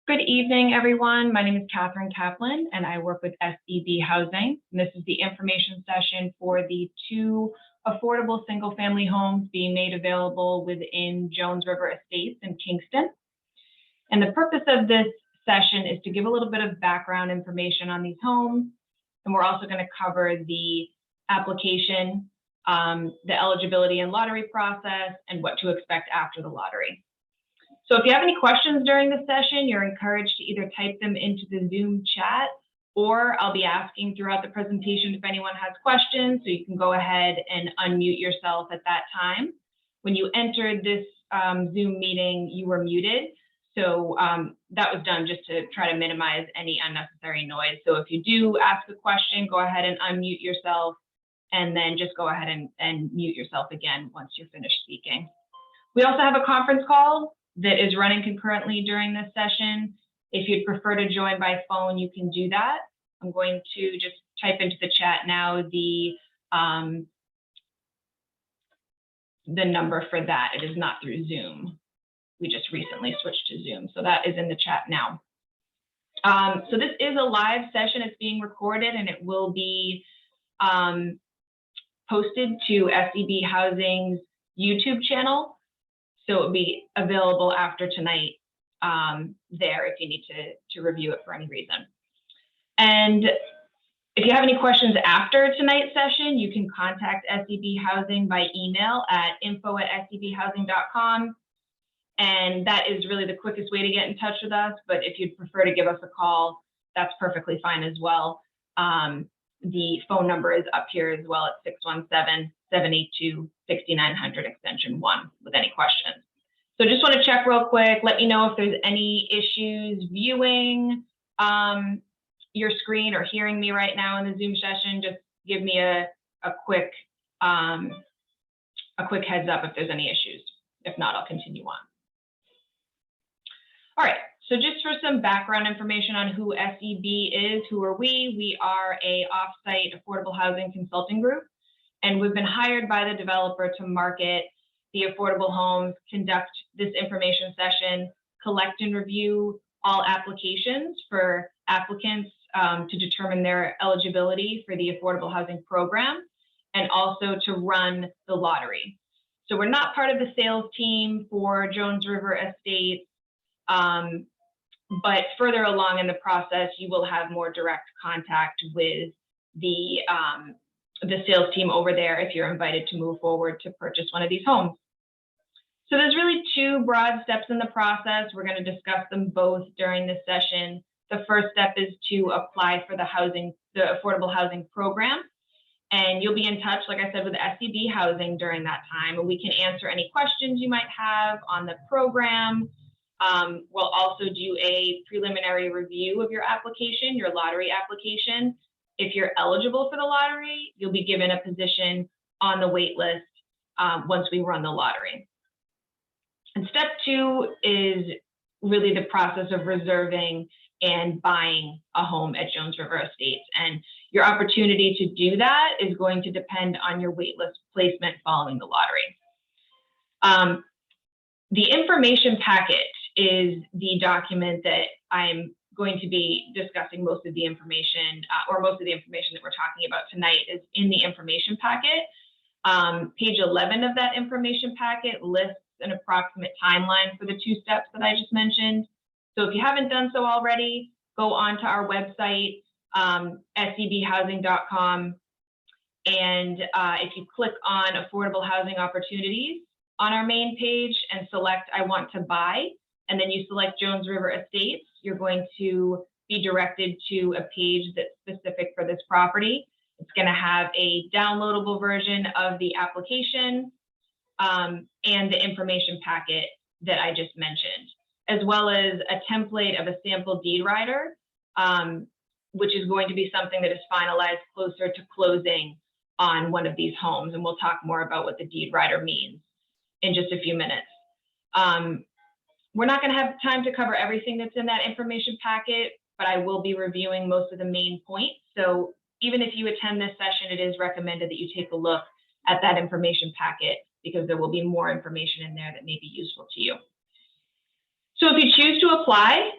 Good evening, everyone. My name is Catherine Kaplan, and I work with SEB Housing. And this is the information session for the 2 affordable single-family homes being made available within Jones River Estates in Kingston. And the purpose of this session is to give a little bit of background information on these homes. And we're also going to cover the application, the eligibility and lottery process, and what to expect after the lottery. So if you have any questions during the session, you're encouraged to either type them into the Zoom chat, or I'll be asking throughout the presentation if anyone has questions, so you can go ahead and unmute yourself at that time. When you entered this Zoom meeting, you were muted. So that was done just to try to minimize any unnecessary noise. So if you do ask a question, go ahead and unmute yourself, and then just go ahead and mute yourself again once you're finished speaking. We also have a conference call that is running concurrently during this session. If you'd prefer to join by phone, you can do that. I'm going to just type into the chat now the number for that. It is not through Zoom. We just recently switched to Zoom, so that is in the chat now. So this is a live session. It's being recorded, and it will be posted to SEB Housing's YouTube channel. So it will be available after tonight there if you need to review it for any reason. And if you have any questions after tonight's session, you can contact SEB Housing by email at info@sebhousing.com. And that is really the quickest way to get in touch with us. But if you'd prefer to give us a call, that's perfectly fine as well. The phone number is up here as well at 617-782-6900 extension 1 with any questions. So just want to check real quick, let me know if there's any issues viewing your screen or hearing me right now in the Zoom session. Just give me a quick heads up if there's any issues. If not, I'll continue on. All right. So just for some background information on who SEB is, who are we? We are a off-site affordable housing consulting group, and we've been hired by the developer to market the affordable homes, conduct this information session, collect and review all applications for applicants to determine their eligibility for the affordable housing program, and also to run the lottery. So we're not part of the sales team for Jones River Estates. But further along in the process, you will have more direct contact with the sales team over there if you're invited to move forward to purchase one of these homes. So there's really 2 broad steps in the process. We're going to discuss them both during this session. The first step is to apply for the affordable housing program. And you'll be in touch, like I said, with SEB Housing during that time, and we can answer any questions you might have on the program. We'll also do a preliminary review of your application, your lottery application. If you're eligible for the lottery, you'll be given a position on the wait list once we run the lottery. And step 2 is really the process of reserving and buying a home at Jones River Estates. And your opportunity to do that is going to depend on your wait list placement following the lottery. The information packet is the document that I'm going to be discussing most of the information, or most of the information that we're talking about tonight is in the information packet. Page 11 of that information packet lists an approximate timeline for the 2 steps that I just mentioned. So if you haven't done so already, go onto our website, sebhousing.com, and if you click on affordable housing opportunities on our main page and select I want to buy, and then you select Jones River Estates, you're going to be directed to a page that's specific for this property. It's going to have a downloadable version of the application and the information packet that I just mentioned, as well as a template of a sample deed rider, which is going to be something that is finalized closer to closing on one of these homes. And we'll talk more about what the deed rider means in just a few minutes. We're not going to have time to cover everything that's in that information packet, but I will be reviewing most of the main points. So even if you attend this session, it is recommended that you take a look at that information packet because there will be more information in there that may be useful to you. So if you choose to apply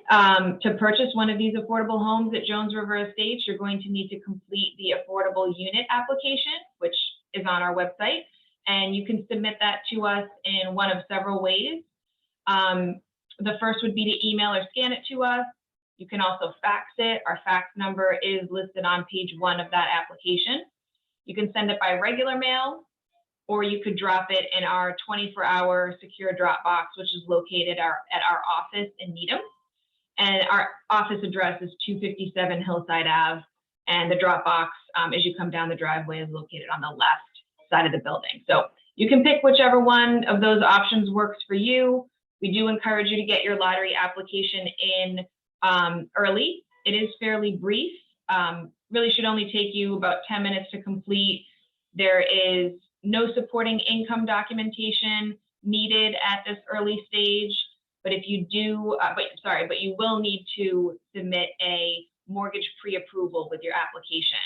to purchase one of these affordable homes at Jones River Estates, you're going to need to complete the affordable unit application, which is on our website. And you can submit that to us in one of several ways. The first would be to email or scan it to us. You can also fax it. Our fax number is listed on page 1 of that application. You can send it by regular mail, or you could drop it in our 24-hour secure drop box, which is located at our office in Needham. And our office address is 257 Hillside Ave. And the drop box, as you come down the driveway, is located on the left side of the building. So you can pick whichever one of those options works for you. We do encourage you to get your lottery application in early. It is fairly brief. Really should only take you about 10 minutes to complete. There is no supporting income documentation needed at this early stage, but if you do, but you will need to submit a mortgage pre-approval with your application.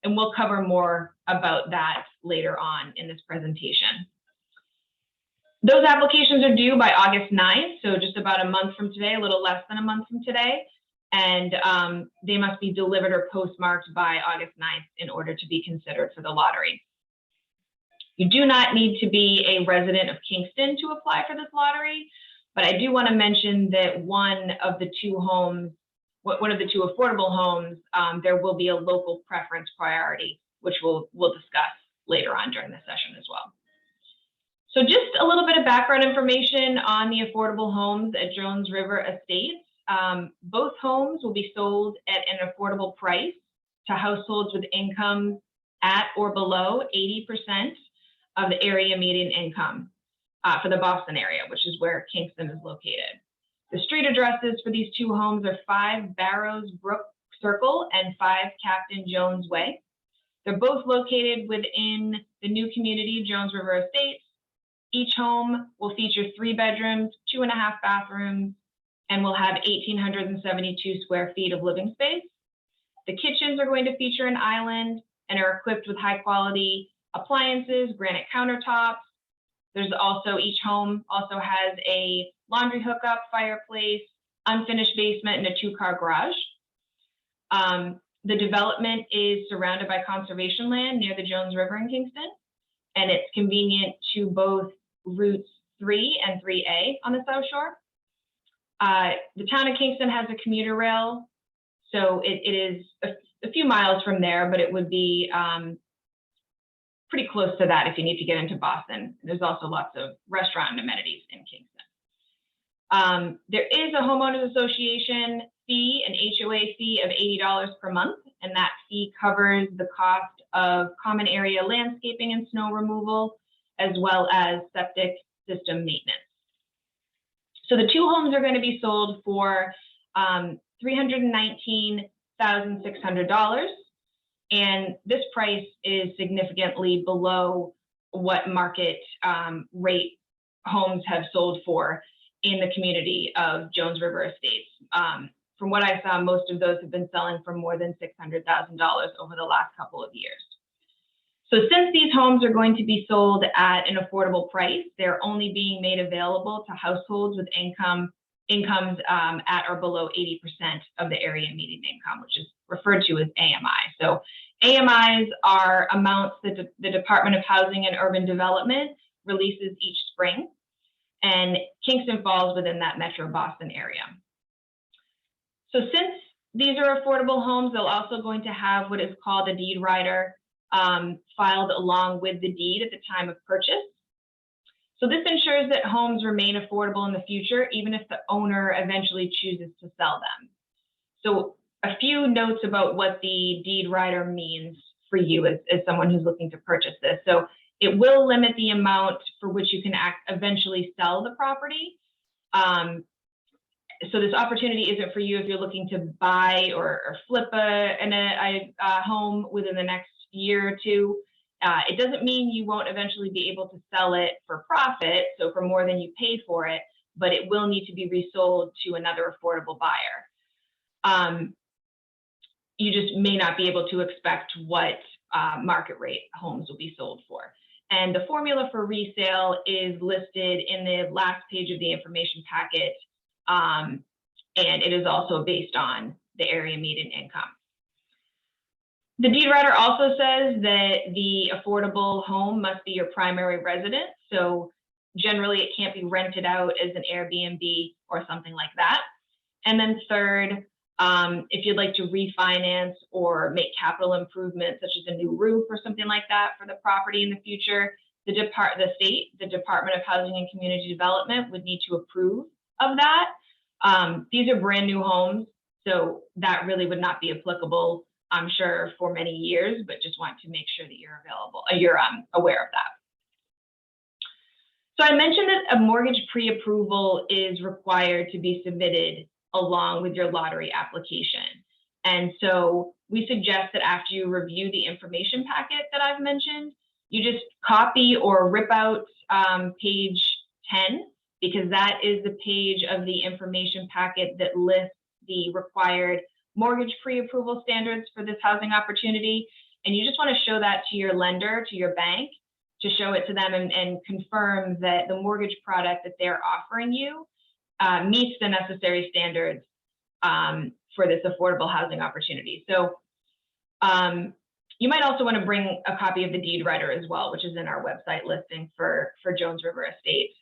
And we'll cover more about that later on in this presentation. Those applications are due by August 9th, so just about a month from today, a little less than a month from today. And they must be delivered or postmarked by August 9th in order to be considered for the lottery. You do not need to be a resident of Kingston to apply for this lottery, but I do want to mention that one of the two affordable homes, there will be a local preference priority, which we'll discuss later on during the session as well. So just a little bit of background information on the affordable homes at Jones River Estates. Both homes will be sold at an affordable price to households with incomes at or below 80% of the area median income for the Boston area, which is where Kingston is located. The street addresses for these two homes are 5 Barrows Brook Circle and 5 Captain Jones Way. They're both located within the new community, Jones River Estates. Each home will feature 3 bedrooms, 2.5 bathrooms, and will have 1,872 square feet of living space. The kitchens are going to feature an island and are equipped with high quality appliances, granite countertops. There's also, each home also has a laundry hookup, fireplace, unfinished basement, and a 2-car garage. The development is surrounded by conservation land near the Jones River in Kingston, and it's convenient to both routes 3 and 3A on the South Shore. The town of Kingston has a commuter rail, so it is a few miles from there, but it would be pretty close to that if you need to get into Boston. There's also lots of restaurant and amenities in Kingston. There is a homeowners association fee, an HOA fee of $80 per month, and that fee covers the cost of common area landscaping and snow removal, as well as septic system maintenance. So the two homes are going to be sold for $319,600, and this price is significantly below what market rate homes have sold for in the community of Jones River Estates. From what I saw, most of those have been selling for more than $600,000 over the last couple of years. So since these homes are going to be sold at an affordable price, they're only being made available to households with incomes at or below 80% of the area median income, which is referred to as AMI. So AMIs are amounts that the Department of Housing and Urban Development releases each spring, and Kingston falls within that Metro Boston area. So since these are affordable homes, they're also going to have what is called a deed rider filed along with the deed at the time of purchase. So this ensures that homes remain affordable in the future, even if the owner eventually chooses to sell them. So a few notes about what the deed rider means for you as someone who's looking to purchase this. So it will limit the amount for which you can eventually sell the property. So this opportunity isn't for you if you're looking to buy or flip a home within the next year or two. It doesn't mean you won't eventually be able to sell it for profit, so for more than you paid for it, but it will need to be resold to another affordable buyer. You just may not be able to expect what market rate homes will be sold for. And the formula for resale is listed in the last page of the information packet. And it is also based on the area median income. The deed writer also says that the affordable home must be your primary residence. So generally it can't be rented out as an Airbnb or something like that. And then third, if you'd like to refinance or make capital improvements, such as a new roof or something like that for the property in the future, the Department of Housing and Community Development would need to approve of that. These are brand new homes, so that really would not be applicable, I'm sure, for many years, but just want to make sure that you're aware of that. So I mentioned that a mortgage pre-approval is required to be submitted along with your lottery application. And so we suggest that after you review the information packet that I've mentioned, you just copy or rip out page 10, because that is the page of the information packet that lists the required mortgage pre-approval standards for this housing opportunity. And you just want to show that to your lender, to your bank, to show it to them and confirm that the mortgage product that they're offering you meets the necessary standards for this affordable housing opportunity. So you might also want to bring a copy of the deed writer as well, which is in our website listing for Jones River Estates.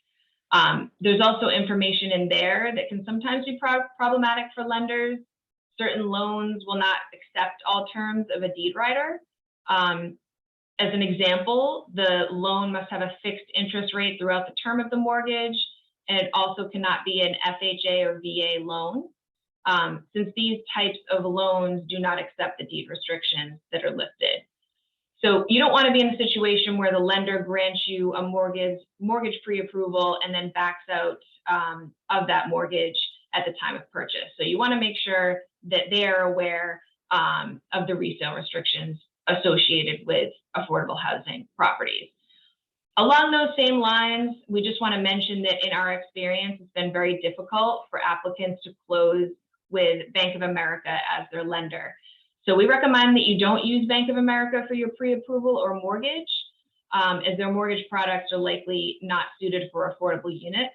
There's also information in there that can sometimes be problematic for lenders. Certain loans will not accept all terms of a deed writer. As an example, the loan must have a fixed interest rate throughout the term of the mortgage, and it also cannot be an FHA or VA loan, since these types of loans do not accept the deed restrictions that are listed. So you don't want to be in a situation where the lender grants you a mortgage pre-approval and then backs out of that mortgage at the time of purchase. So you want to make sure that they are aware of the resale restrictions associated with affordable housing properties. Along those same lines, we just want to mention that in our experience, it's been very difficult for applicants to close with Bank of America as their lender. So we recommend that you don't use Bank of America for your pre-approval or mortgage, as their mortgage products are likely not suited for affordable units.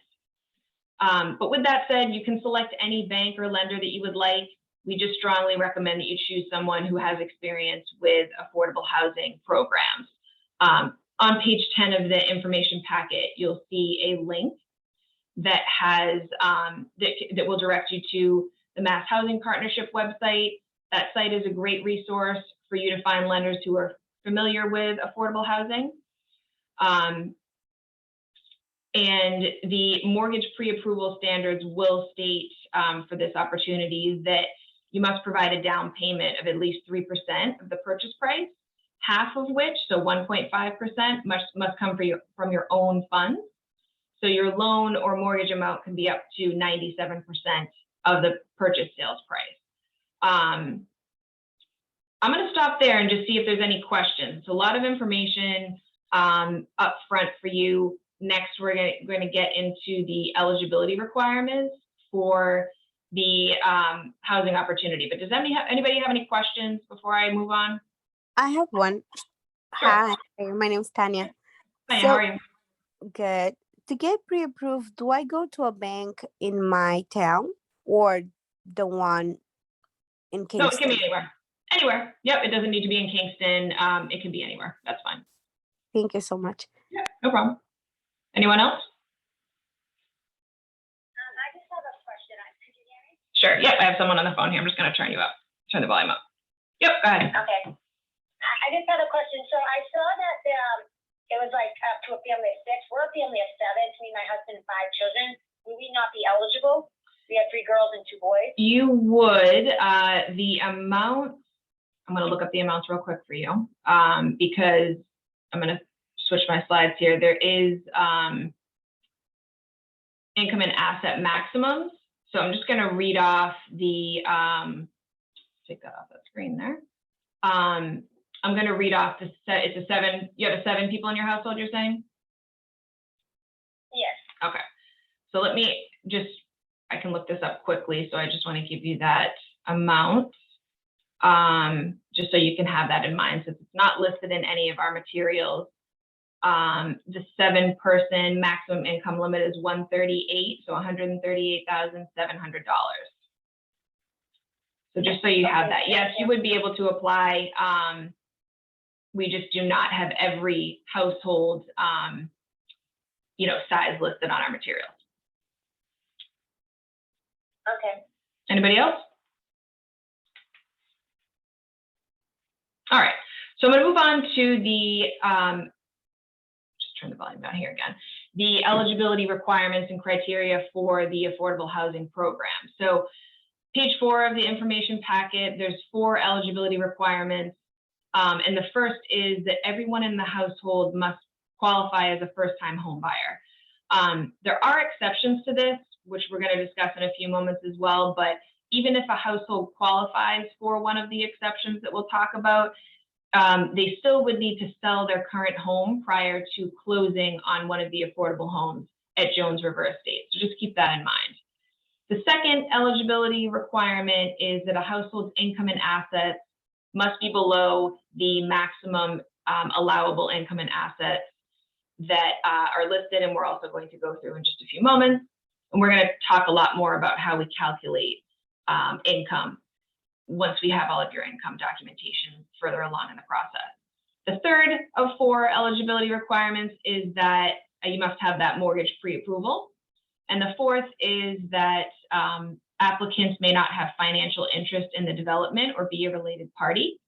But with that said, you can select any bank or lender that you would like. We just strongly recommend that you choose someone who has experience with affordable housing programs. On page 10 of the information packet, you'll see a link that has that will direct you to the Mass Housing Partnership website. That site is a great resource for you to find lenders who are familiar with affordable housing. And the mortgage pre-approval standards will state for this opportunity that you must provide a down payment of at least 3% of the purchase price, half of which, so 1.5%, must come from your own funds. So your loan or mortgage amount can be up to 97% of the purchase sales price. I'm going to stop there and just see if there's any questions. It's a lot of information up front for you. Next, we're going to get into the eligibility requirements for the housing opportunity. But does anybody have any questions before I move on? I have one. Sure. Hi, my name is Tanya. Hi, how are you? Good. To get pre-approved, do I go to a bank in my town or the one in Kingston? No, it can be anywhere. Anywhere. Yep, it doesn't need to be in Kingston. It can be anywhere. That's fine. Thank you so much. Yeah, no problem. Anyone else? I just have a question. Could you hear me? Sure. Yep, I have someone on the phone here. I'm just going to turn the volume up. Yep, go ahead. Okay. I just had a question. So I saw that it was like up to a family of 6. We're a family of 7. It's me, my husband, and 5 children. Would we not be eligible? We have 3 girls and 2 boys. You would. The amount, I'm going to look up the amounts real quick for you because I'm going to switch my slides here. There is income and asset maximums. So I'm just going to read off the, take that off that screen there. I'm going to read off the set. It's a 7. You have 7 people in your household, you're saying? Yes. Okay. So let me just, I can look this up quickly. So I just want to give you that amount, just so you can have that in mind, since it's not listed in any of our materials. The 7-person maximum income limit is $138,000, so $138,700. So just so you have that, yes, you would be able to apply. We just do not have every household, size listed on our materials. Okay. Anybody else? All right, so I'm going to move on to the, just turn the volume down here again, the eligibility requirements and criteria for the affordable housing program. So page 4 of the information packet, there's 4 eligibility requirements. And the first is that everyone in the household must qualify as a first-time home buyer. There are exceptions to this, which we're going to discuss in a few moments as well, but even if a household qualifies for one of the exceptions that we'll talk about, they still would need to sell their current home prior to closing on one of the affordable homes at Jones River Estates. So just keep that in mind. The second eligibility requirement is that a household's income and assets must be below the maximum allowable income and assets that are listed, and we're also going to go through in just a few moments. And we're going to talk a lot more about how we calculate income once we have all of your income documentation further along in the process. The third of 4 eligibility requirements is that you must have that mortgage pre-approval. And the fourth is that applicants may not have financial interest in the development or be a related party.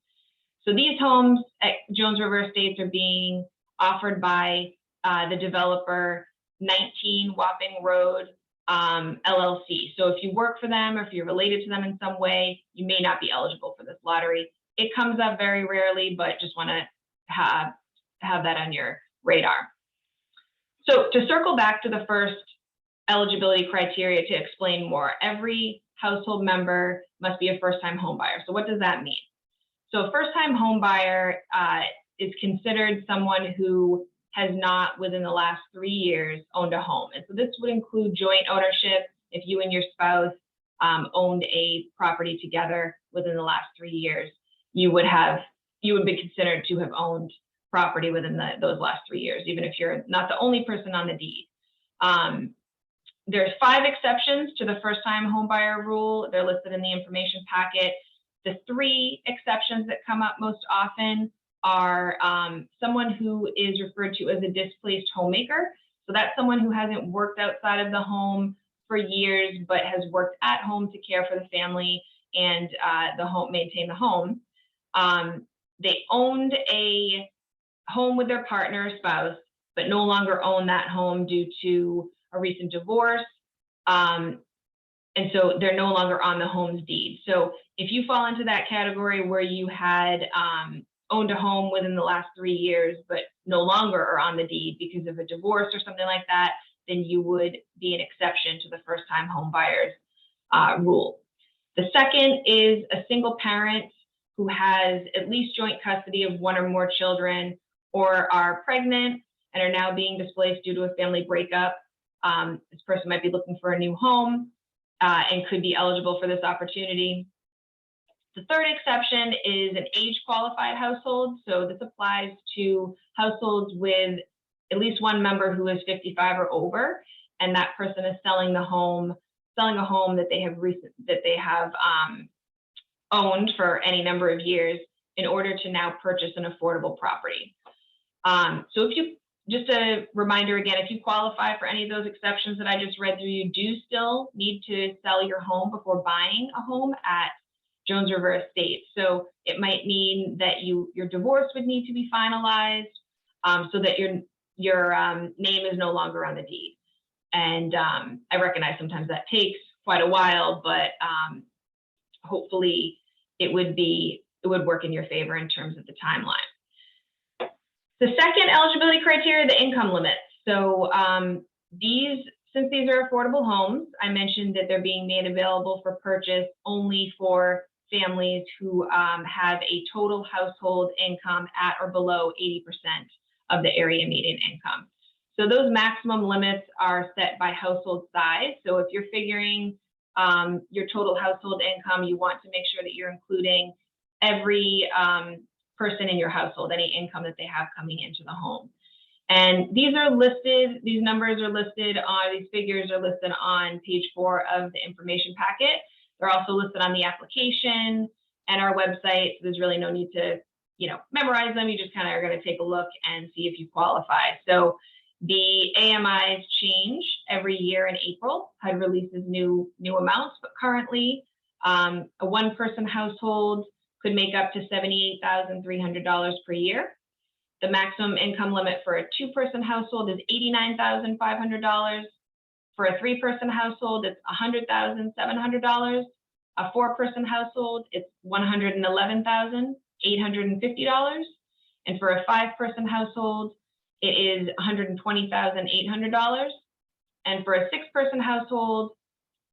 So these homes at Jones River Estates are being offered by the developer 19 Wapping Road LLC. So if you work for them or if you're related to them in some way, you may not be eligible for this lottery. It comes up very rarely, but just want to have that on your radar. So to circle back to the first eligibility criteria to explain more, every household member must be a first-time home buyer. So what does that mean? So a first-time home buyer is considered someone who has not within the last 3 years owned a home. And so this would include joint ownership. If you and your spouse owned a property together within the last 3 years, you would be considered to have owned property within those last 3 years, even if you're not the only person on the deed. There's 5 exceptions to the first-time home buyer rule. They're listed in the information packet. The 3 exceptions that come up most often are someone who is referred to as a displaced homemaker. So that's someone who hasn't worked outside of the home for years, but has worked at home to care for the family and maintain the home. They owned a home with their partner or spouse, but no longer own that home due to a recent divorce. And so they're no longer on the home's deed. So if you fall into that category where you had owned a home within the last 3 years, but no longer are on the deed because of a divorce or something like that, then you would be an exception to the first-time home buyers rule. The second is a single parent who has at least joint custody of 1 or more children or are pregnant and are now being displaced due to a family breakup. This person might be looking for a new home and could be eligible for this opportunity. The third exception is an age-qualified household. So this applies to households with at least 1 member who is 55 or over, and that person is selling a home that they have owned for any number of years in order to now purchase an affordable property. So just a reminder again, if you qualify for any of those exceptions that I just read through, you do still need to sell your home before buying a home at Jones River Estates. So it might mean that your divorce would need to be finalized so that your name is no longer on the deed. And I recognize sometimes that takes quite a while, but hopefully it would work in your favor in terms of the timeline. The second eligibility criteria, the income limits. So since these are affordable homes, I mentioned that they're being made available for purchase only for families who have a total household income at or below 80% of the area median income. So those maximum limits are set by household size. So if you're figuring your total household income, you want to make sure that you're including every person in your household, any income that they have coming into the home. And these are listed, these numbers are listed on, these figures are listed on page 4 of the information packet. They're also listed on the application and our website. So there's really no need to, memorize them. You just kind of are going to take a look and see if you qualify. So the AMIs change every year in April. HUD releases new amounts, but currently a one-person household could make up to $78,300 per year. The maximum income limit for a two-person household is $89,500. For a three-person household, it's $100,700. A four-person household, it's $111,850. And for a five-person household, it is $120,800. And for a six-person household,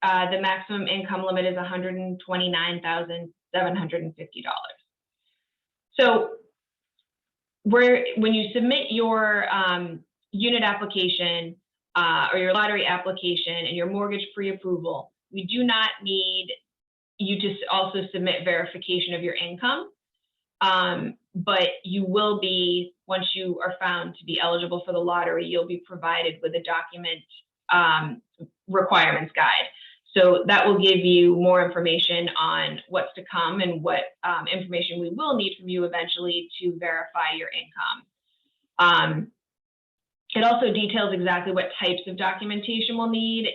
the maximum income limit is $129,750. So when you submit your unit application or your lottery application and your mortgage pre-approval, we do not need you to also submit verification of your income. But you will be, once you are found to be eligible for the lottery, you'll be provided with a document requirements guide. So that will give you more information on what's to come and what information we will need from you eventually to verify your income. It also details exactly what types of documentation we'll need,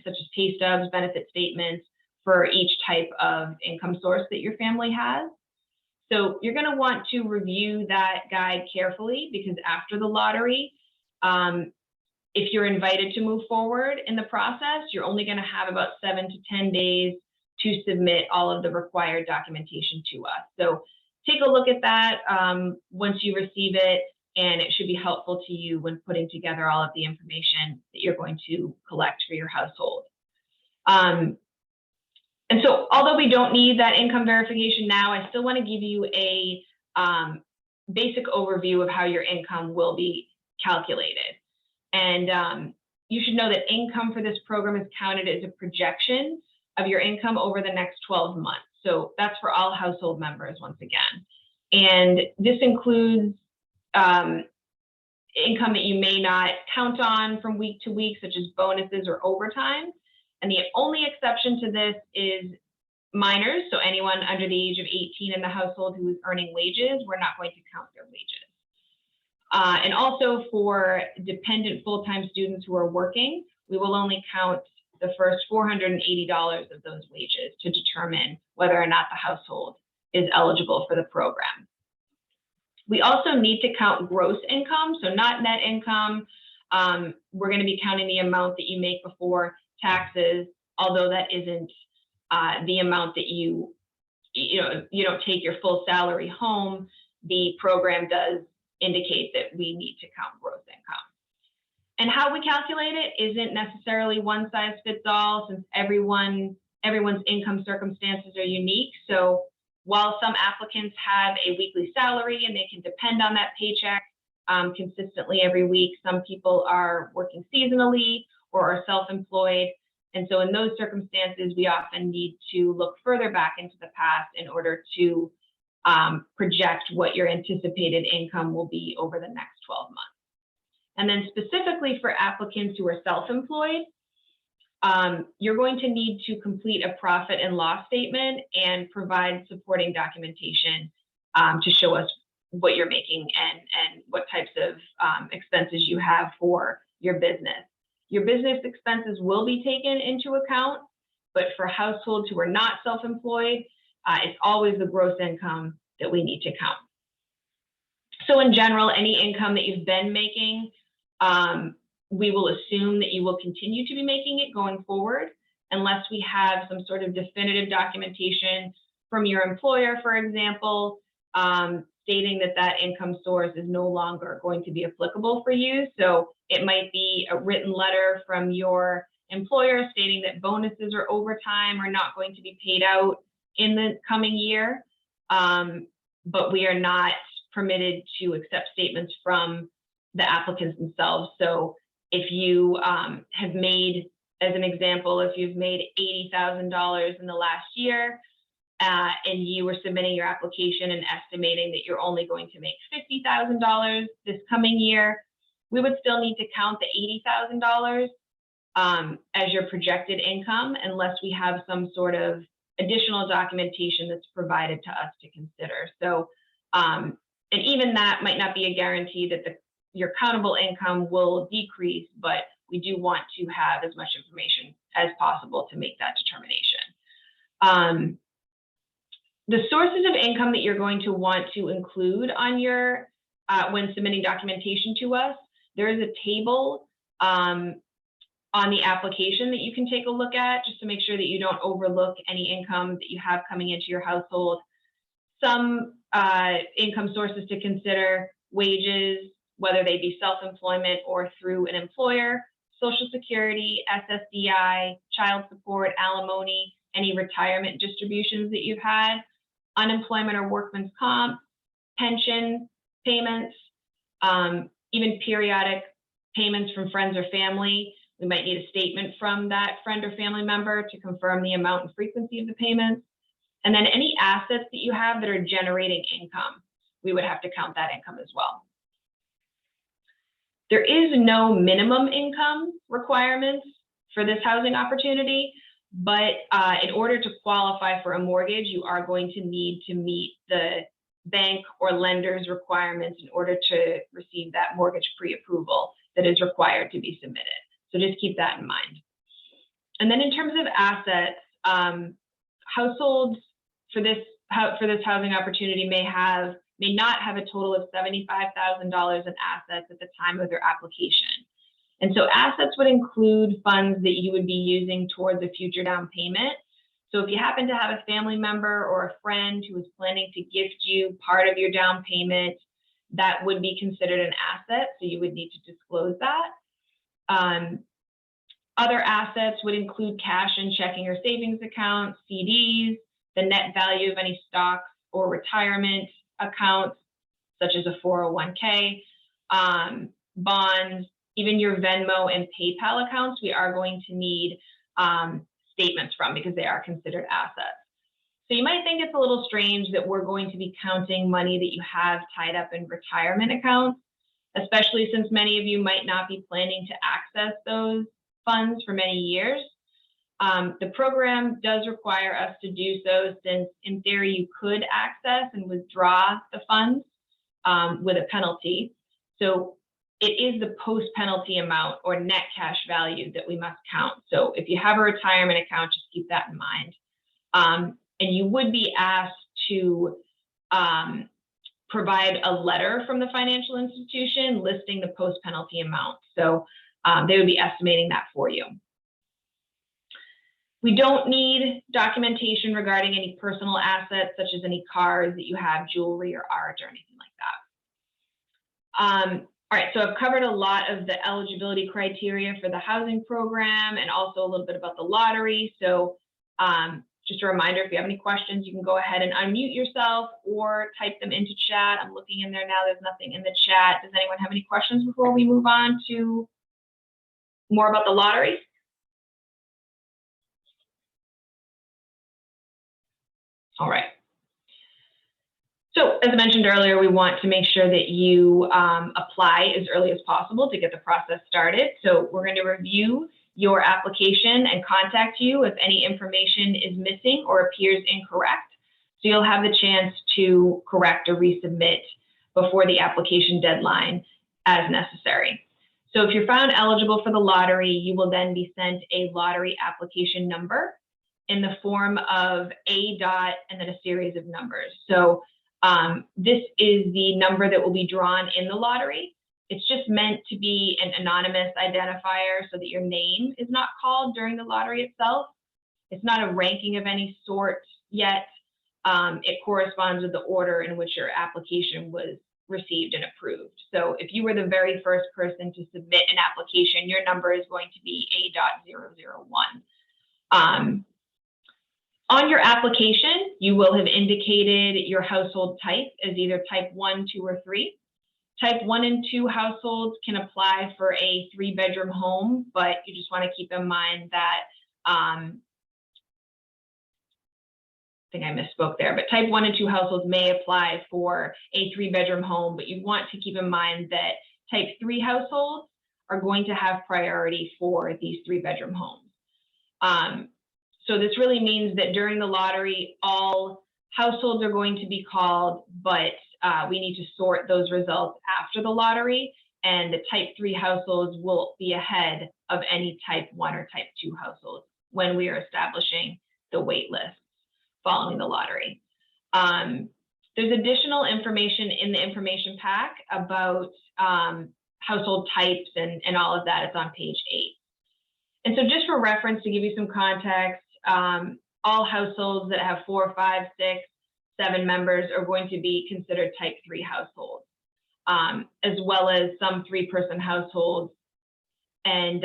such as pay stubs, benefit statements for each type of income source that your family has. So you're going to want to review that guide carefully, because after the lottery, if you're invited to move forward in the process, you're only going to have about 7 to 10 days to submit all of the required documentation to us. So take a look at that once you receive it, and it should be helpful to you when putting together all of the information that you're going to collect for your household. And so although we don't need that income verification now, I still want to give you a basic overview of how your income will be calculated. And you should know that income for this program is counted as a projection of your income over the next 12 months. So that's for all household members, once again. And this includes income that you may not count on from week to week, such as bonuses or overtime. And the only exception to this is minors. So anyone under the age of 18 in the household who is earning wages, we're not going to count their wages. And also for dependent full-time students who are working, we will only count the first $480 of those wages to determine whether or not the household is eligible for the program. We also need to count gross income, so not net income. We're going to be counting the amount that you make before taxes, although that isn't the amount that you don't take your full salary home. The program does indicate that we need to count gross income. And how we calculate it isn't necessarily one size fits all, since everyone's income circumstances are unique. So while some applicants have a weekly salary and they can depend on that paycheck consistently every week, some people are working seasonally or are self-employed. And so in those circumstances, we often need to look further back into the past in order to project what your anticipated income will be over the next 12 months. And then specifically for applicants who are self-employed, you're going to need to complete a profit and loss statement and provide supporting documentation to show us what you're making and what types of expenses you have for your business. Your business expenses will be taken into account, but for households who are not self-employed, it's always the gross income that we need to count. So in general, any income that you've been making, we will assume that you will continue to be making it going forward, unless we have some sort of definitive documentation from your employer, for example, stating that that income source is no longer going to be applicable for you. So it might be a written letter from your employer stating that bonuses or overtime are not going to be paid out in the coming year, but we are not permitted to accept statements from the applicants themselves. So if you have made, as an example, if you've made $80,000 in the last year, and you were submitting your application and estimating that you're only going to make $50,000 this coming year, we would still need to count the $80,000 as your projected income unless we have some sort of additional documentation that's provided to us to consider. So, and even that might not be a guarantee that your countable income will decrease, but we do want to have as much information as possible to make that determination. The sources of income that you're going to want to include on your, when submitting documentation to us, there is a table on the application that you can take a look at just to make sure that you don't overlook any income that you have coming into your household. Some income sources to consider: wages, whether they be self-employment or through an employer, Social Security, SSDI, child support, alimony, any retirement distributions that you've had, unemployment or workman's comp, pension payments, even periodic payments from friends or family. We might need a statement from that friend or family member to confirm the amount and frequency of the payments. And then any assets that you have that are generating income, we would have to count that income as well. There is no minimum income requirements for this housing opportunity, but in order to qualify for a mortgage, you are going to need to meet the bank or lender's requirements in order to receive that mortgage pre-approval that is required to be submitted. So just keep that in mind. And then in terms of assets, households for this housing opportunity may not have a total of $75,000 in assets at the time of their application. And so assets would include funds that you would be using towards a future down payment. So if you happen to have a family member or a friend who is planning to gift you part of your down payment, that would be considered an asset, so you would need to disclose that. Other assets would include cash and checking or savings accounts, CDs, the net value of any stocks or retirement accounts, such as a 401k, bonds, even your Venmo and PayPal accounts, we are going to need statements from because they are considered assets. So you might think it's a little strange that we're going to be counting money that you have tied up in retirement accounts, especially since many of you might not be planning to access those funds for many years. The program does require us to do so, since in theory you could access and withdraw the funds with a penalty. So it is the post-penalty amount or net cash value that we must count. So if you have a retirement account, just keep that in mind. And you would be asked to provide a letter from the financial institution listing the post-penalty amount. So they would be estimating that for you. We don't need documentation regarding any personal assets, such as any cars that you have, jewelry or art or anything like that. All right, so I've covered a lot of the eligibility criteria for the housing program and also a little bit about the lottery. So just a reminder, if you have any questions, you can go ahead and unmute yourself or type them into chat. I'm looking in there now, there's nothing in the chat. Does anyone have any questions before we move on to more about the lottery? All right. So as I mentioned earlier, we want to make sure that you apply as early as possible to get the process started. So we're going to review your application and contact you if any information is missing or appears incorrect. So you'll have the chance to correct or resubmit before the application deadline as necessary. So if you're found eligible for the lottery, you will then be sent a lottery application number in the form of a dot and then a series of numbers. So this is the number that will be drawn in the lottery. It's just meant to be an anonymous identifier so that your name is not called during the lottery itself. It's not a ranking of any sort yet. It corresponds with the order in which your application was received and approved. So if you were the very first person to submit an application, your number is going to be A.001. On your application, you will have indicated your household type as either type 1, 2, or 3. Type 1 and 2 households can apply for a 3-bedroom home, but you just want to keep in mind that, I think I misspoke there, but type 1 and 2 households may apply for a 3-bedroom home, but you want to keep in mind that type 3 households are going to have priority for these 3-bedroom homes. So this really means that during the lottery, all households are going to be called, but we need to sort those results after the lottery, and the type 3 households will be ahead of any type 1 or type 2 households when we are establishing the wait lists following the lottery. There's additional information in the information pack about household types and all of that. It's on page 8. And so just for reference, to give you some context, all households that have 4, 5, 6, 7 members are going to be considered type 3 households, as well as some 3-person households. And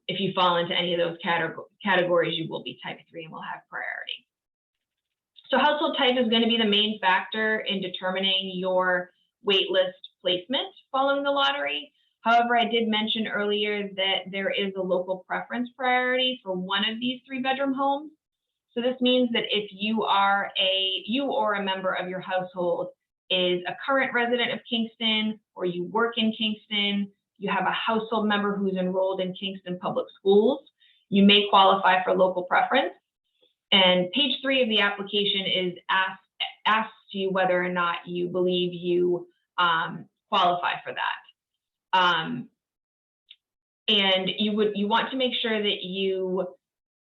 if you fall into any of those categories, you will be type 3 and will have priority. So household type is going to be the main factor in determining your wait list placement following the lottery. However, I did mention earlier that there is a local preference priority for one of these 3-bedroom homes. So this means that if you or a member of your household is a current resident of Kingston, or you work in Kingston, you have a household member who's enrolled in Kingston Public Schools, you may qualify for local preference. And page 3 of the application is asks you whether or not you believe you qualify for that. And you want to make sure that you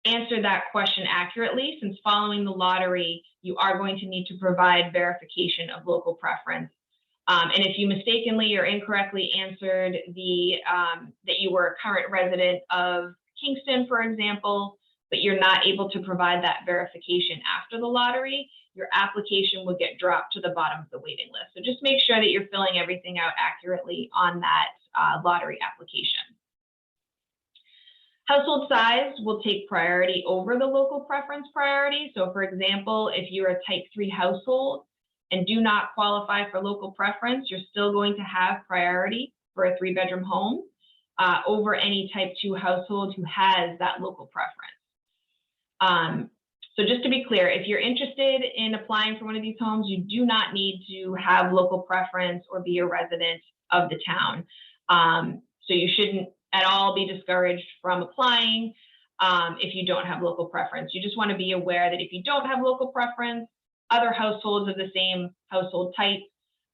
answer that question accurately, since following the lottery, you are going to need to provide verification of local preference. And if you mistakenly or incorrectly answered that you were a current resident of Kingston, for example, but you're not able to provide that verification after the lottery, your application will get dropped to the bottom of the waiting list. So just make sure that you're filling everything out accurately on that lottery application. Household size will take priority over the local preference priority. So for example, if you're a type 3 household and do not qualify for local preference, you're still going to have priority for a 3-bedroom home over any type 2 household who has that local preference. So just to be clear, if you're interested in applying for one of these homes, you do not need to have local preference or be a resident of the town. So you shouldn't at all be discouraged from applying if you don't have local preference. You just want to be aware that if you don't have local preference, other households of the same household type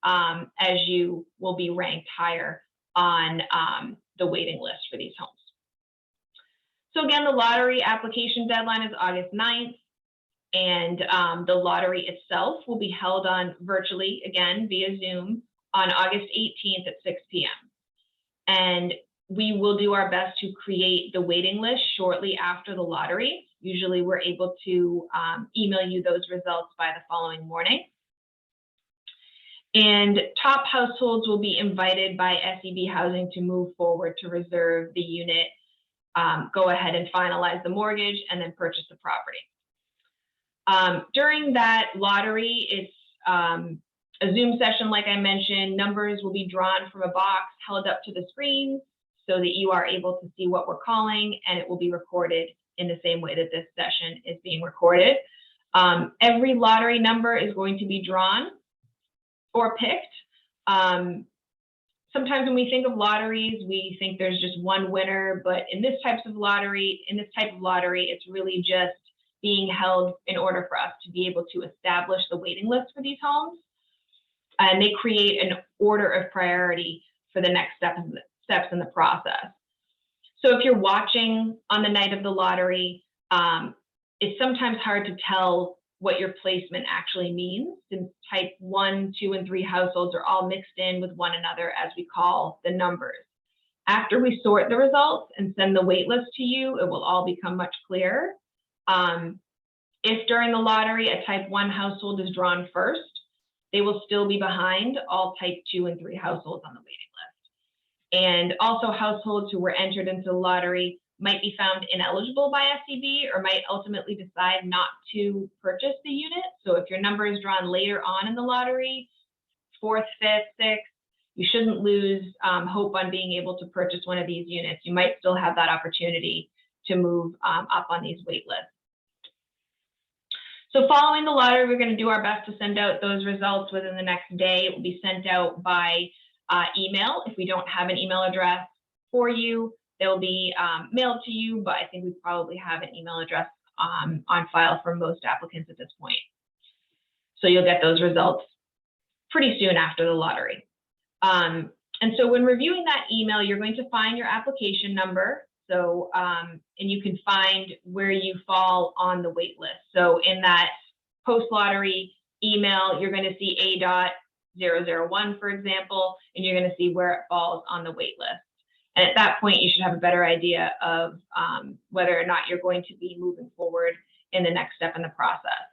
as you will be ranked higher on the waiting list for these homes. So again, the lottery application deadline is August 9th, and the lottery itself will be held on virtually, again, via Zoom on August 18th at 6 p.m. And we will do our best to create the waiting list shortly after the lottery. Usually we're able to email you those results by the following morning. And top households will be invited by SEB Housing to move forward to reserve the unit, go ahead and finalize the mortgage, and then purchase the property. During that lottery, it's a Zoom session, like I mentioned. Numbers will be drawn from a box held up to the screen so that you are able to see what we're calling, and it will be recorded in the same way that this session is being recorded. Every lottery number is going to be drawn or picked. Sometimes when we think of lotteries, we think there's just one winner, but in this type of lottery, it's really just being held in order for us to be able to establish the waiting list for these homes. And they create an order of priority for the next steps in the process. So if you're watching on the night of the lottery, it's sometimes hard to tell what your placement actually means, since type 1, 2, and 3 households are all mixed in with one another as we call the numbers. After we sort the results and send the wait list to you, it will all become much clearer. If during the lottery a type 1 household is drawn first, they will still be behind all type 2 and 3 households on the waiting list. And also households who were entered into the lottery might be found ineligible by SEB or might ultimately decide not to purchase the unit. So if your number is drawn later on in the lottery, 4th, 5th, 6th, you shouldn't lose hope on being able to purchase one of these units. You might still have that opportunity to move up on these wait lists. So following the lottery, we're going to do our best to send out those results within the next day. It will be sent out by email. If we don't have an email address for you, they'll be mailed to you, but I think we probably have an email address on file for most applicants at this point. So you'll get those results pretty soon after the lottery. And so when reviewing that email, you're going to find your application number. So, and you can find where you fall on the wait list. So in that post-lottery email, you're going to see A.001, for example, and you're going to see where it falls on the wait list. And at that point, you should have a better idea of whether or not you're going to be moving forward in the next step in the process.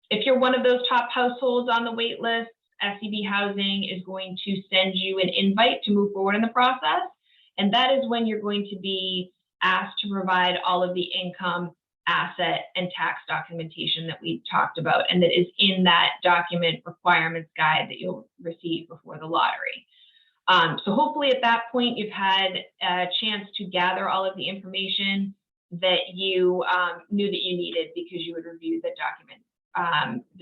If you're one of those top households on the wait list, SEB Housing is going to send you an invite to move forward in the process. And that is when you're going to be asked to provide all of the income, asset, and tax documentation that we talked about, and that is in that document requirements guide that you'll receive before the lottery. So hopefully at that point, you've had a chance to gather all of the information that you knew that you needed because you would review the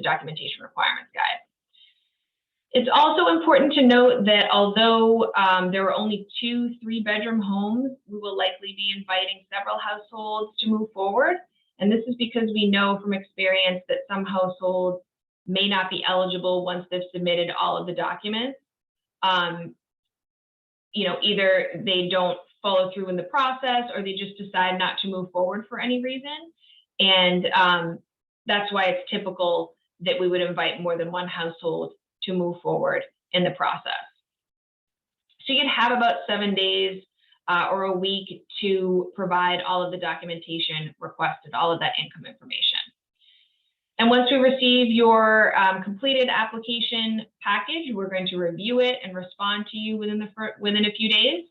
documentation requirements guide. It's also important to note that although there are only 2 3-bedroom homes, we will likely be inviting several households to move forward. And this is because we know from experience that some households may not be eligible once they've submitted all of the documents. You know, either they don't follow through in the process or they just decide not to move forward for any reason. And that's why it's typical that we would invite more than one household to move forward in the process. So you'd have about 7 days or a week to provide all of the documentation requested, all of that income information. And once we receive your completed application package, we're going to review it and respond to you within a few days.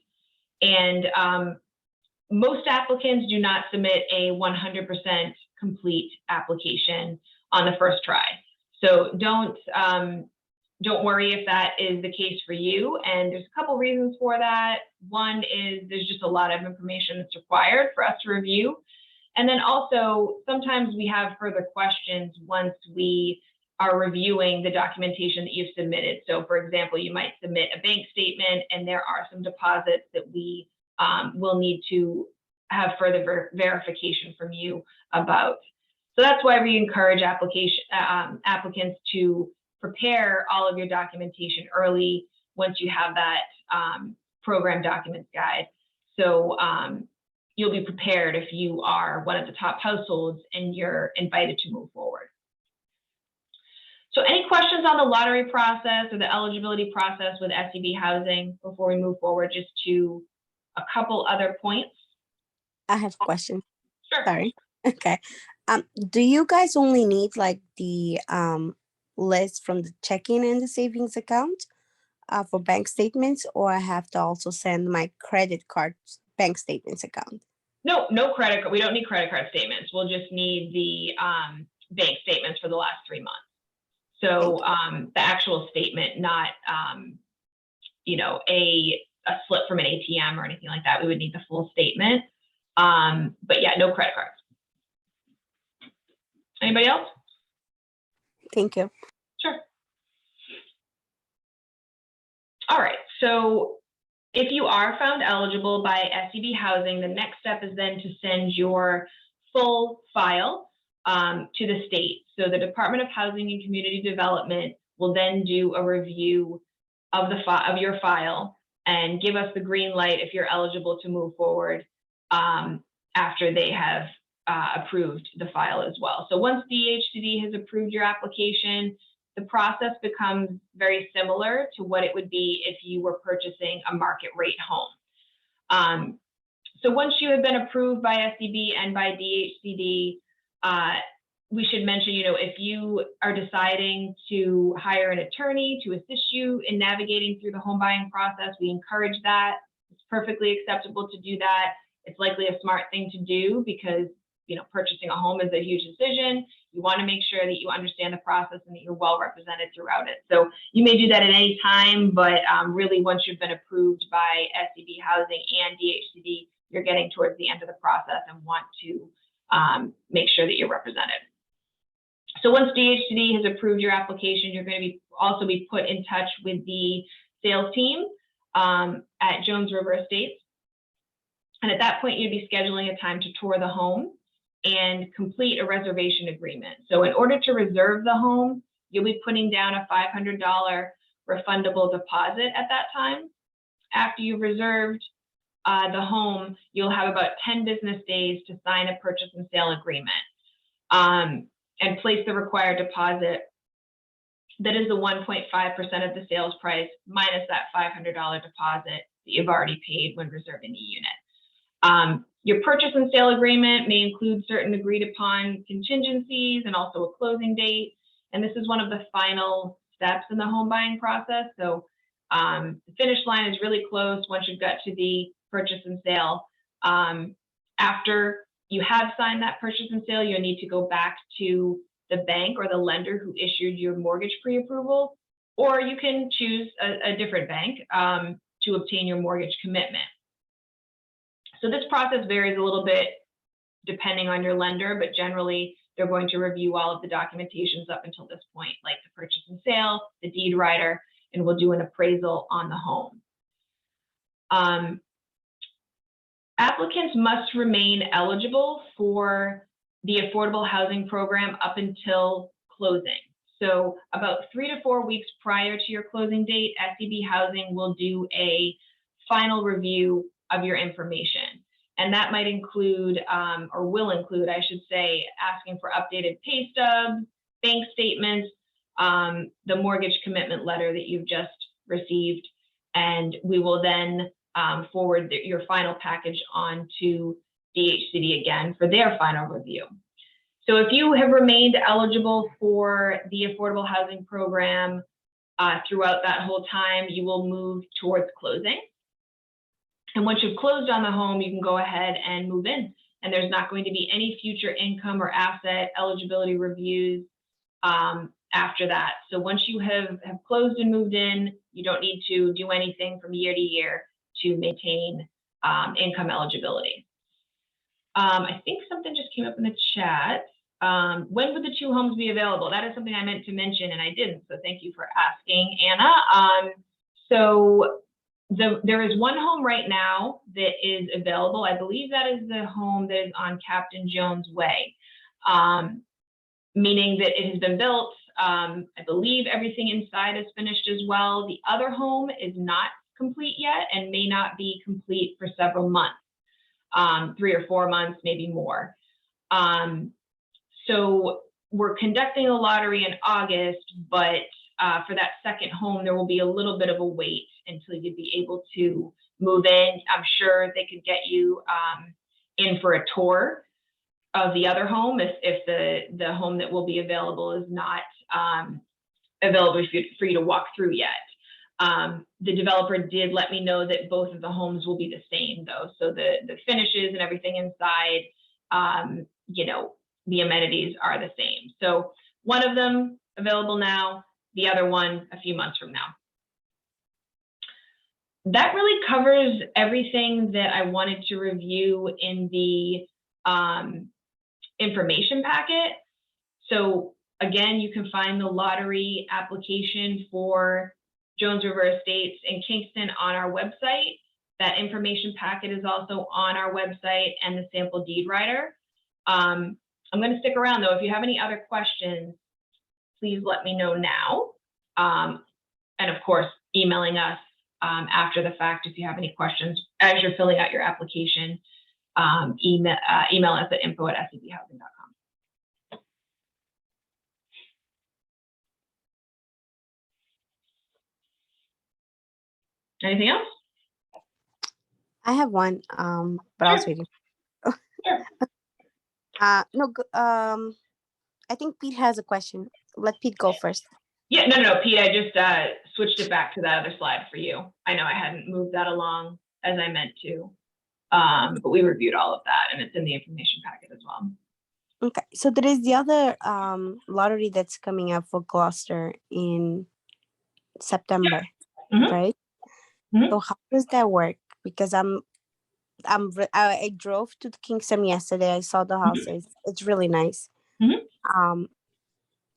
And most applicants do not submit a 100% complete application on the first try. So don't worry if that is the case for you. And there's a couple reasons for that. One is there's just a lot of information that's required for us to review. And then also, sometimes we have further questions once we are reviewing the documentation that you've submitted. So for example, you might submit a bank statement and there are some deposits that we will need to have further verification from you about. So that's why we encourage applicants to prepare all of your documentation early once you have that program documents guide. So you'll be prepared if you are one of the top households and you're invited to move forward. So any questions on the lottery process or the eligibility process with SEB Housing before we move forward just to a couple other points? I have a question. Sure. Sorry. Okay. Do you guys only need like the list from the checking and the savings account for bank statements, or I have to also send my credit card bank statements account? No credit card. We don't need credit card statements. We'll just need the bank statements for the last 3 months. So the actual statement, not you know, a slip from an ATM or anything like that. We would need the full statement. But yeah, no credit cards. Anybody else? Thank you. Sure. All right, so if you are found eligible by SEB Housing, the next step is then to send your full file to the state. So the Department of Housing and Community Development will then do a review of your file and give us the green light if you're eligible to move forward after they have approved the file as well. So once DHCD has approved your application, the process becomes very similar to what it would be if you were purchasing a market rate home. So once you have been approved by SEB and by DHCD, we should mention, you know, if you are deciding to hire an attorney to assist you in navigating through the home buying process, we encourage that. It's perfectly acceptable to do that. It's likely a smart thing to do because, you know, purchasing a home is a huge decision. You want to make sure that you understand the process and that you're well represented throughout it. So you may do that at any time, but really once you've been approved by SEB Housing and DHCD, you're getting towards the end of the process and want to make sure that you're represented. So once DHCD has approved your application, you're going to also be put in touch with the sales team at Jones River Estates. And at that point, you'd be scheduling a time to tour the home and complete a reservation agreement. So in order to reserve the home, you'll be putting down a $500 refundable deposit at that time. After you've reserved the home, you'll have about 10 business days to sign a purchase and sale agreement and place the required deposit. That is the 1.5% of the sales price minus that $500 deposit that you've already paid when reserving the unit. Your purchase and sale agreement may include certain agreed upon contingencies and also a closing date. And this is one of the final steps in the home buying process. So the finish line is really close once you've got to the purchase and sale. After you have signed that purchase and sale, you'll need to go back to the bank or the lender who issued your mortgage pre-approval, or you can choose a different bank to obtain your mortgage commitment. So this process varies a little bit depending on your lender, but generally they're going to review all of the documentations up until this point, like the purchase and sale, the deed rider, and we'll do an appraisal on the home. Applicants must remain eligible for the affordable housing program up until closing. So about 3 to 4 weeks prior to your closing date, SEB Housing will do a final review of your information. And that might include, or will include, I should say, asking for updated pay stubs, bank statements, the mortgage commitment letter that you've just received. And we will then forward your final package on to DHCD again for their final review. So if you have remained eligible for the affordable housing program throughout that whole time, you will move towards closing. And once you've closed on the home, you can go ahead and move in. And there's not going to be any future income or asset eligibility reviews after that. So once you have closed and moved in, you don't need to do anything from year to year to maintain income eligibility. I think something just came up in the chat. When would the 2 homes be available? That is something I meant to mention and I didn't, so thank you for asking, Anna. So there is 1 home right now that is available. I believe that is the home that is on Captain Jones Way, meaning that it has been built. I believe everything inside is finished as well. The other home is not complete yet and may not be complete for several months, 3 or 4 months, maybe more. So we're conducting a lottery in August, but for that second home, there will be a little bit of a wait until you'd be able to move in. I'm sure they could get you in for a tour of the other home if the home that will be available is not available for you to walk through yet. The developer did let me know that both of the homes will be the same though. So the finishes and everything inside, you know, the amenities are the same. So one of them available now, the other one a few months from now. That really covers everything that I wanted to review in the information packet. So again, you can find the lottery application for Jones River Estates in Kingston on our website. That information packet is also on our website and the sample deed rider. I'm going to stick around though. If you have any other questions, please let me know now. And of course, emailing us after the fact if you have any questions as you're filling out your application. Email us at info@sebhousing.com. Anything else? I have one, but I was waiting. Sure. No, I think Pete has a question. Let Pete go first. Yeah, no, Pete, I just switched it back to that other slide for you. I know I hadn't moved that along as I meant to, but we reviewed all of that and it's in the information packet as well. Okay, so there is the other lottery that's coming up for Gloucester in September, right? So how does that work? Because I drove to Kingston yesterday. I saw the houses. It's really nice.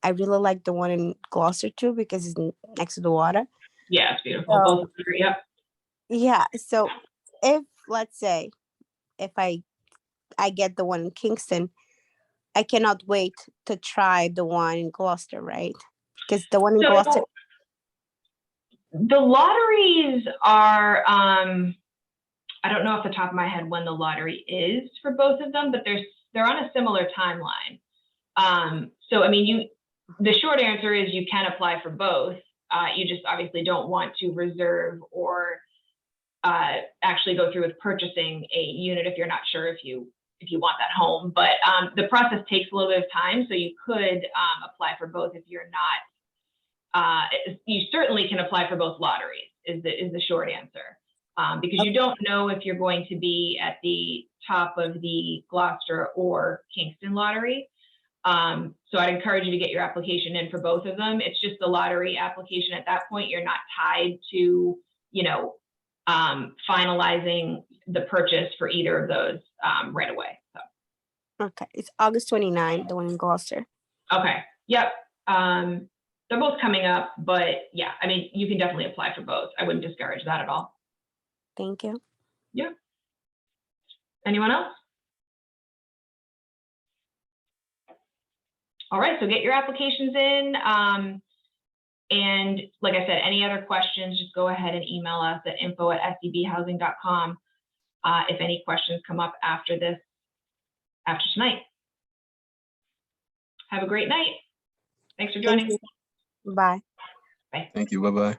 I really like the one in Gloucester too because it's next to the water. Yeah, it's beautiful. So- Both are, yep. Yeah. So if let's say if I get the one in Kingston, I cannot wait to try the one in Gloucester, right? Because the one in Gloucester. So the lotteries are, I don't know off the top of my head when the lottery is for both of them, but they're on a similar timeline. So I mean, the short answer is you can apply for both. You just obviously don't want to reserve or actually go through with purchasing a unit if you're not sure if you want that home. But the process takes a little bit of time, so you could apply for both if you're not. You certainly can apply for both lotteries. Is the short answer, because you don't know if you're going to be at the top of the Gloucester or Kingston lottery. So I'd encourage you to get your application in for both of them. It's just the lottery application at that point. You're not tied to, finalizing the purchase for either of those right away. So. Okay, it's August 29th, the one in Gloucester. Okay. Yep. They're both coming up, but yeah, I mean, you can definitely apply for both. I wouldn't discourage that at all. Thank you. Yeah. Anyone else? All right, so get your applications in. And like I said, any other questions, just go ahead and email us at info@sebhousing.com if any questions come up after tonight. Have a great night. Thanks for joining. Thank you. Bye. Bye. Thank you. Bye-bye.